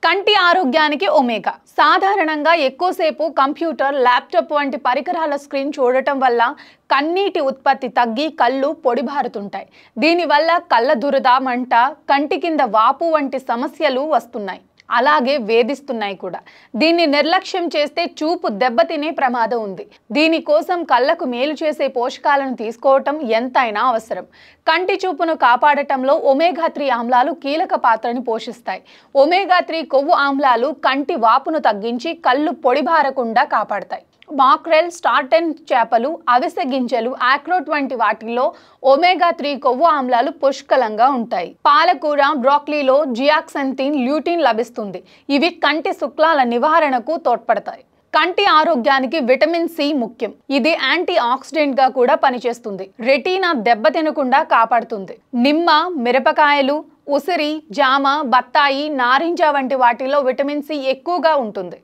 కంటి ఆరోగ్యానికి ఒమేగా సాధారణంగా ఎక్కువసేపు కంప్యూటర్, ల్యాప్టాప్ వంటి పరికరాల స్క్రీన్ చూడటం వల్ల కన్నీటి ఉత్పత్తి తగ్గి కళ్ళు పొడిబారుతుంటాయి. దీనివల్ల కళ్ళ దురద, మంట, కంటి కింద వాపు వంటి సమస్యలు వస్తున్నాయి. అలాగే వేధిస్తున్నాయి కూడా. దీన్ని నిర్లక్ష్యం చేస్తే చూపు దెబ్బతినే ప్రమాదం ఉంది. దీనికోసం కళ్ళకు మేలు చేసే పోషకాలను తీసుకోవటం ఎంతైనా అవసరం. కంటి చూపును కాపాడటంలో ఒమేగా-3 ఆమ్లాలు కీలక పాత్రని పోషిస్తాయి. ఒమేగా-3 కొవ్వు ఆమ్లాలు కంటి వాపును తగ్గించి కళ్ళు పొడిబారకుండా కాపాడతాయి. మాక్రెల్, స్టార్టన్ చేపలు, అవిసె గింజలు, ఆక్రోట్ వంటి వాటిల్లో ఒమేగా-3 కొవ్వు ఆమ్లాలు పుష్కలంగా ఉంటాయి. పాలకూర, బ్రోకలీలో జియాక్సంతిన్, ల్యూటిన్ లభిస్తుంది. ఇవి కంటి శుక్లాల నివారణకు తోడ్పడతాయి. కంటి ఆరోగ్యానికి విటమిన్ సి ముఖ్యం. ఇది యాంటీ ఆక్సిడెంట్ గా కూడా పనిచేస్తుంది. రెటీనా దెబ్బతినకుండా కాపాడుతుంది. నిమ్మ, మిరపకాయలు, ఉసిరి, జామ, బత్తాయి, నారింజ వంటి వాటిలో విటమిన్ సి ఎక్కువగా ఉంటుంది.